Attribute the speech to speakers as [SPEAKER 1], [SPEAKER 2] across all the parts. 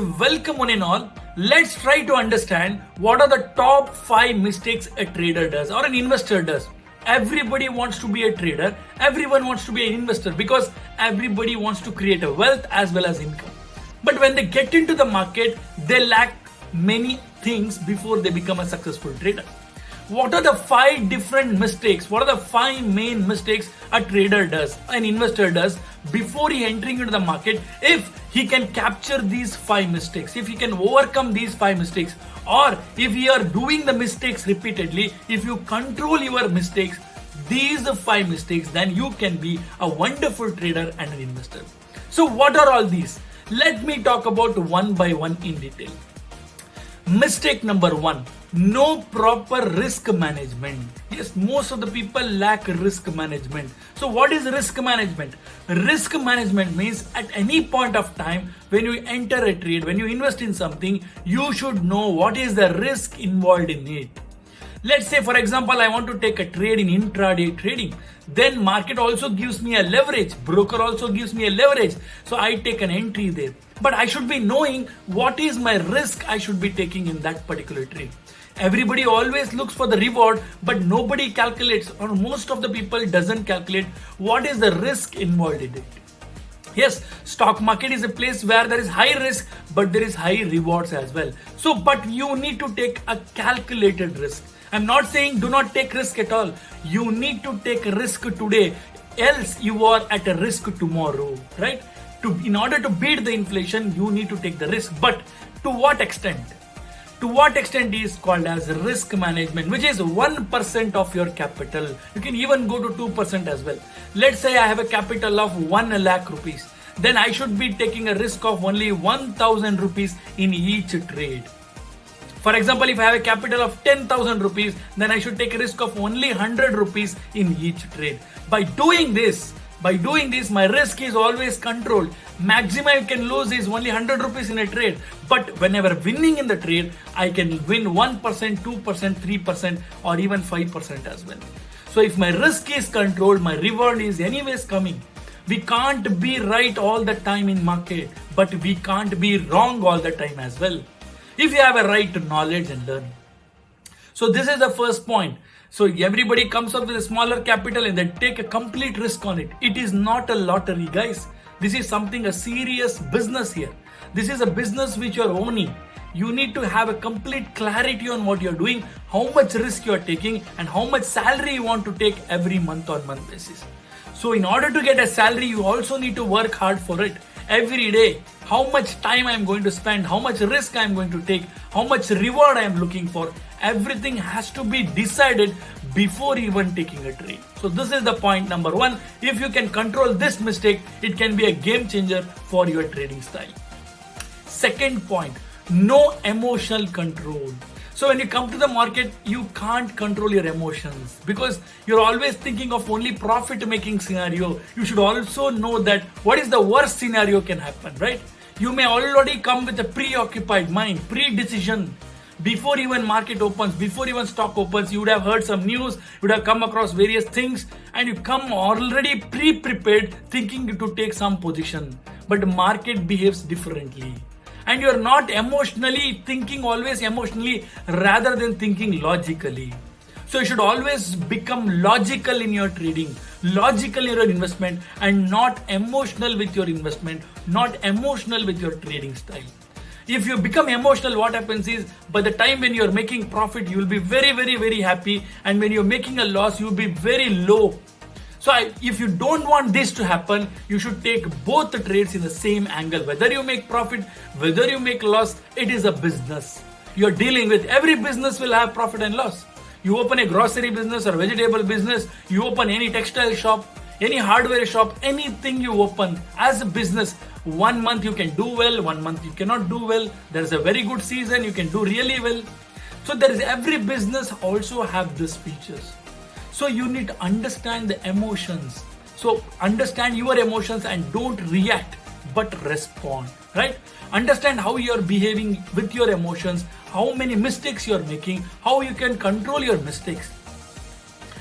[SPEAKER 1] welcome one and all. Let's try to understand what are the top 5 mistakes a trader does or an investor does. Everybody wants to be a trader, everyone wants to be an investor because everybody wants to create a wealth as well as income. But when they get into the market, they lack many things before they become a successful trader. What are the 5 different mistakes? What are the 5 main mistakes a trader does, an investor does before he entering into the market? If he can capture these 5 mistakes, if he can overcome these 5 mistakes, or if you are doing the mistakes repeatedly, if you control your mistakes, these 5 mistakes, then you can be a wonderful trader and an investor. So what are all these? Let me talk about one by one in detail. Mistake number 1, no proper risk management. Yes, most of the people lack risk management. So what is risk management? Risk management means at any point of time when you enter a trade, when you invest in something, you should know what is the risk involved in it. Let's say, for example, I want to take a trade in intraday trading. Then market also gives me a leverage. Broker also gives me a leverage. So I take an entry there. But I should be knowing what is my risk I should be taking in that particular trade. Everybody always looks for the reward, but nobody calculates, or most of the people doesn't calculate what is the risk involved in it. Yes, stock market is a place where there is high risk, but there is high rewards as well. So, but you need to take a calculated risk. I'm not saying do not take risk at all. You need to take a risk today, else you are at a risk tomorrow, right? In order to beat the inflation, you need to take the risk. But to what extent? To what extent is called as risk management, which is 1% of your capital. You can even go to 2% as well. Let's say I have a capital of 1 lakh rupees. Then I should be taking a risk of only 1000 rupees in each trade. For example, if I have a capital of 10,000 rupees, then I should take a risk of only 100 rupees in each trade. By doing this, my risk is always controlled. Maximum I can lose is only 100 rupees in a trade. But whenever winning in the trade, I can win 1%, 2%, 3%, or even 5% as well. So if my risk is controlled, my reward is anyways coming. We can't be right all the time in market, but we can't be wrong all the time as well. If you have a right knowledge and learn. So this is the first point. So everybody comes up with a smaller capital and they take a complete risk on it. It is not a lottery, guys. This is a serious business here. This is a business which you are owning. You need to have a complete clarity on what you're doing, how much risk you're taking, and how much salary you want to take every month on month basis. So in order to get a salary, you also need to work hard for it. Every day, how much time I'm going to spend, how much risk I'm going to take, how much reward I'm looking for. Everything has to be decided before even taking a trade. So this is the point number 1. If you can control this mistake, it can be a game changer for your trading style. Second point, no emotional control. So when you come to the market, you can't control your emotions because you're always thinking of only profit making scenario. You should also know that what is the worst scenario can happen, right? You may already come with a preoccupied mind, pre-decision. Before even market opens, before even stock opens, you would have heard some news, you would have come across various things, and you come already pre-prepared thinking to take some position. But the market behaves differently. And you're not emotionally thinking always emotionally rather than thinking logically. So you should always become logical in your trading, logical in your investment, and not emotional with your investment, not emotional with your trading style. If you become emotional, what happens is by the time when you're making profit, you will be very, very, very happy. And when you're making a loss, you'll be very low. So if you don't want this to happen, you should take both the trades in the same angle. Whether you make profit, whether you make loss, it is a business. You're dealing with every business will have profit and loss. You open a grocery business or vegetable business, you open any textile shop, any hardware shop, anything you open as a business. 1 month you can do well, 1 month you cannot do well. There's a very good season, you can do really well. So there is every business also have these features. So you need to understand the emotions. So understand your emotions and don't react, but respond, right? Understand how you're behaving with your emotions, how many mistakes you're making, how you can control your mistakes.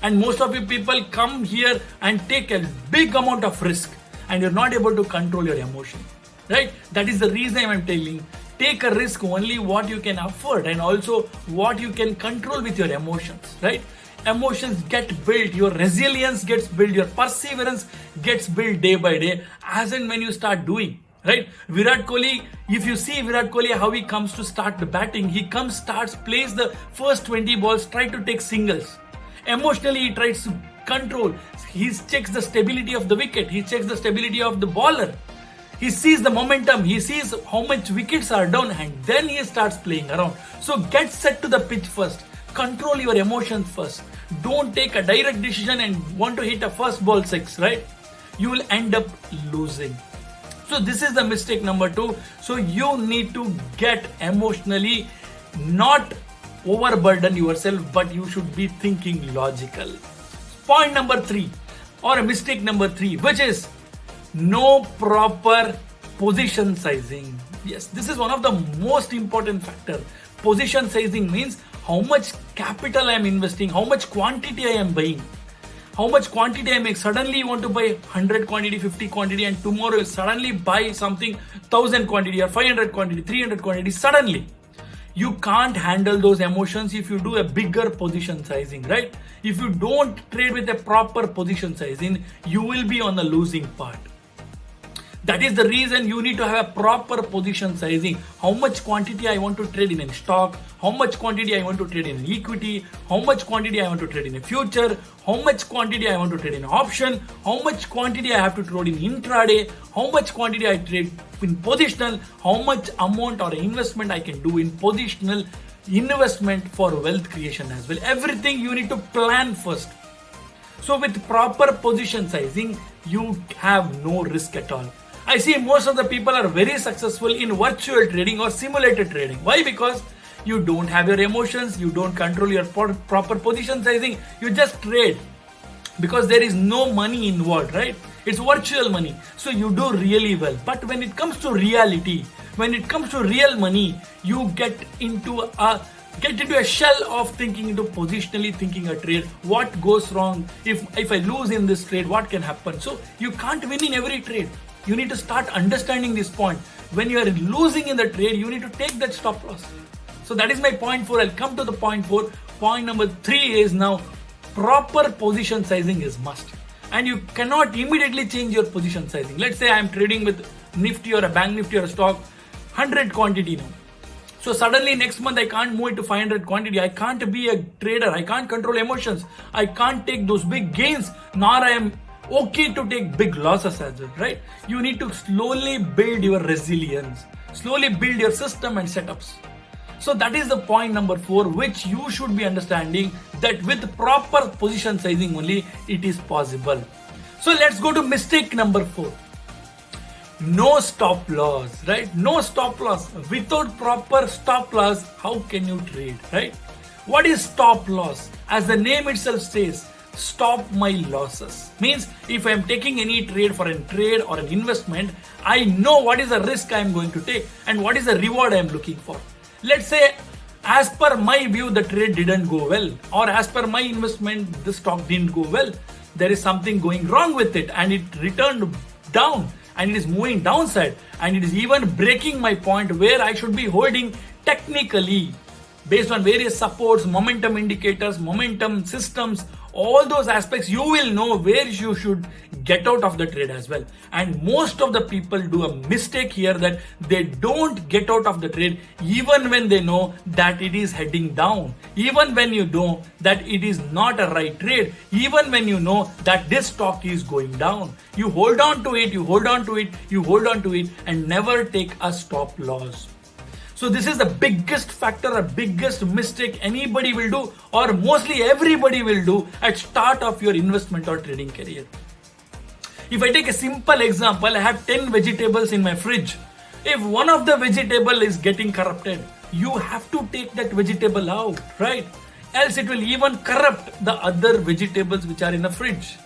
[SPEAKER 1] And most of you people come here and take a big amount of risk and you're not able to control your emotion, right? That is the reason I'm telling Take a risk only what you can afford and also what you can control with your emotions, right? Emotions get built, your resilience gets built, your perseverance gets built day by day as and when you start doing, right? Virat Kohli, if you see Virat Kohli, how he comes to start the batting, he comes, starts, plays the first 20 balls, try to take singles. Emotionally, he tries to control. He checks the stability of the wicket. He checks the stability of the bowler. He sees the momentum. He sees how much wickets are down, and then he starts playing around. So get set to the pitch first. Control your emotions first. Don't take a direct decision and want to hit a first ball six, right? You will end up losing. So this is the mistake number 2. So you need to get emotionally, not overburden yourself, but you should be thinking logical. Point number 3, or a mistake number 3, which is no proper position sizing. Yes, this is one of the most important factor. Position sizing means how much capital I am investing, how much quantity I am buying, how much quantity I make. Suddenly you want to buy 100 quantity, 50 quantity, and tomorrow you suddenly buy something 1000 quantity or 500 quantity, 300 quantity. Suddenly you can't handle those emotions if you do a bigger position sizing, right? If you don't trade with a proper position sizing, you will be on the losing part. That is the reason you need to have a proper position sizing. How much quantity I want to trade in a stock, how much quantity I want to trade in equity, how much quantity I want to trade in a future, how much quantity I want to trade in option, how much quantity I have to trade in intraday, how much quantity I trade in positional, how much amount or investment I can do in positional investment for wealth creation as well. Everything you need to plan first. So with proper position sizing, you have no risk at all. I see most of the people are very successful in virtual trading or simulated trading. Why? Because you don't have your emotions, you don't control your proper position sizing, you just trade. Because there is no money involved, right? It's virtual money. So you do really well. But when it comes to reality, when it comes to real money, you get into a shell of thinking, into positionally thinking a trade. What goes wrong? If I lose in this trade, what can happen? So you can't win in every trade. You need to start understanding this point. When you are losing in the trade, you need to take that stop loss. So that is my point 4. I'll come to the point 4. Point number 3 is now proper position sizing is must. And you cannot immediately change your position sizing. Let's say I am trading with Nifty or a bank Nifty or a stock, 100 quantity now. So suddenly next month I can't move it to 500 quantity. I can't be a trader. I can't control emotions. I can't take those big gains. Nor I am okay to take big losses as well, right? You need to slowly build your resilience, slowly build your system and setups. So that is the point number 4, which you should be understanding, that with proper position sizing only it is possible. So let's go to mistake number 4. No stop loss, right? No stop loss. Without proper stop loss, how can you trade, right? What is stop loss? As the name itself says, stop my losses. Means if I am taking any trade for a trade or an investment, I know what is the risk I am going to take and what is the reward I am looking for. Let's say, as per my view, the trade didn't go well, or as per my investment, the stock didn't go well. There is something going wrong with it and it returned down and it is moving downside and it is even breaking my point where I should be holding technically based on various supports, momentum indicators, momentum systems, all those aspects. You will know where you should get out of the trade as well. And most of the people do a mistake here, that they don't get out of the trade even when they know that it is heading down, even when you know that it is not a right trade, even when you know that this stock is going down. You hold on to it, you hold on to it, you hold on to it, and never take a stop loss. So this is the biggest factor, a biggest mistake anybody will do, or mostly everybody will do at start of your investment or trading career. If I take a simple example, I have 10 vegetables in my fridge. If one of the vegetable is getting corrupted, you have to take that vegetable out, right? Else it will even corrupt the other vegetables which are in the fridge.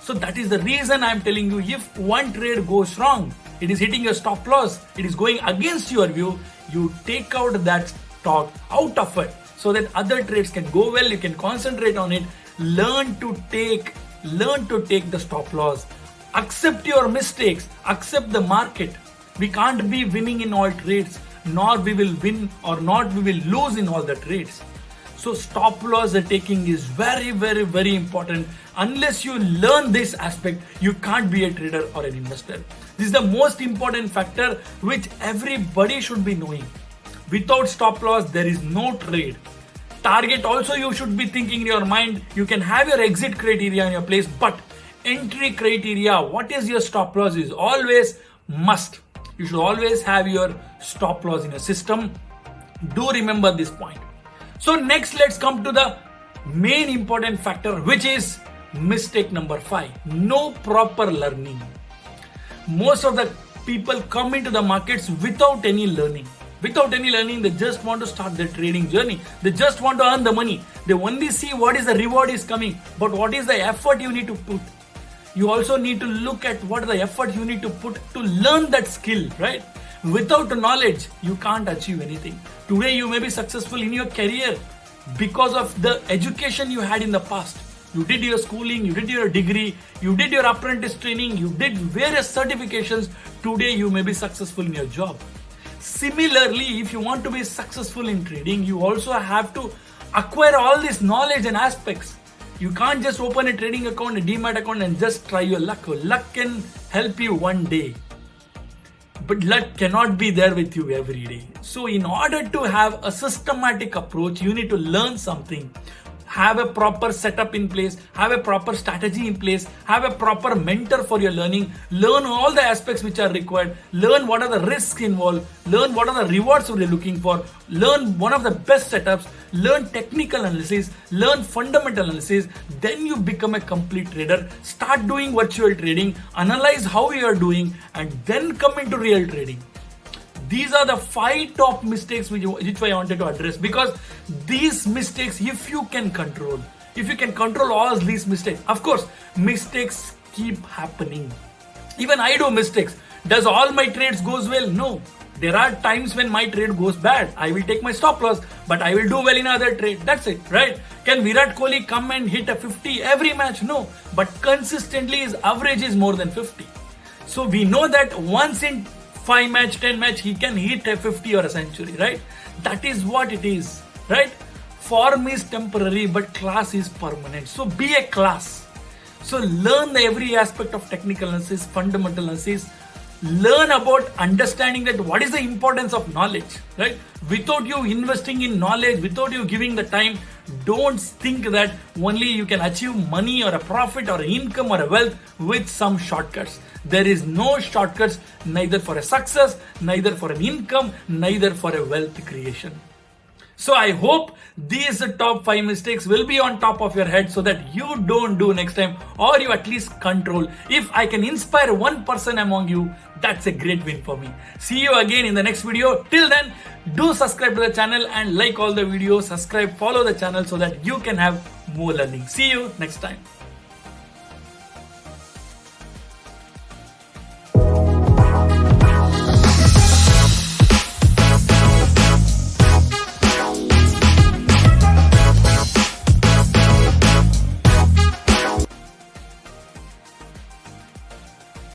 [SPEAKER 1] So that is the reason I am telling you, if one trade goes wrong, it is hitting your stop loss, it is going against your view, you take out that stock out of it so that other trades can go well, you can concentrate on it, learn to take the stop loss, accept your mistakes, accept the market. We can't be winning in all trades. nor we will win or not we will lose in all the trades. So stop loss taking is very, very, very important. Unless you learn this aspect, you can't be a trader or an investor. This is the most important factor which everybody should be knowing. Without stop loss, there is no trade. Target also you should be thinking in your mind. You can have your exit criteria in your place, but entry criteria, what is your stop loss is always must. You should always have your stop loss in your system. Do remember this point. So next, let's come to the main important factor, which is mistake number 5. No proper learning. Most of the people come into the markets without any learning. Without any learning, they just want to start their trading journey. They just want to earn the money. They only see what is the reward is coming, but what is the effort you need to put. You also need to look at what the effort you need to put to learn that skill, right? Without knowledge, you can't achieve anything. Today, you may be successful in your career because of the education you had in the past. You did your schooling, you did your degree, you did your apprentice training, you did various certifications. Today, you may be successful in your job. Similarly, if you want to be successful in trading, you also have to acquire all this knowledge and aspects. You can't just open a trading account, a demat account, and just try your luck. Luck can help you one day, but luck cannot be there with you every day. So in order to have a systematic approach, you need to learn something. Have a proper setup in place, have a proper strategy in place, have a proper mentor for your learning, learn all the aspects which are required, learn what are the risks involved, learn what are the rewards you're looking for, learn one of the best setups, learn technical analysis, learn fundamental analysis, then you become a complete trader. Start doing virtual trading, analyze how you are doing, and then come into real trading. These are the 5 top mistakes which I wanted to address, because these mistakes, if you can control all these mistakes, of course, mistakes keep happening. Even I do mistakes. Does all my trades goes well? No. There are times when my trade goes bad. I will take my stop loss, but I will do well in other trade. That's it, right? Can Virat Kohli come and hit a 50 every match? No. But consistently his average is more than 50. So we know that once in 5 match, 10 match, he can hit a 50 or a century, right? That is what it is, right? Form is temporary, but class is permanent. So be a class. So learn every aspect of technical analysis, fundamental analysis. Learn about understanding that what is the importance of knowledge, right? Without you investing in knowledge, without you giving the time, don't think that only you can achieve money or a profit or income or a wealth with some shortcuts. There is no shortcuts, neither for a success, neither for an income, neither for a wealth creation. So I hope these top 5 mistakes will be on top of your head so that you don't do next time, or you at least control. If I can inspire one person among you, that's a great win for me. See you again in the next video. Till then, do subscribe to the channel and like all the videos. Subscribe, follow the channel so that you can have more learning. See you next time.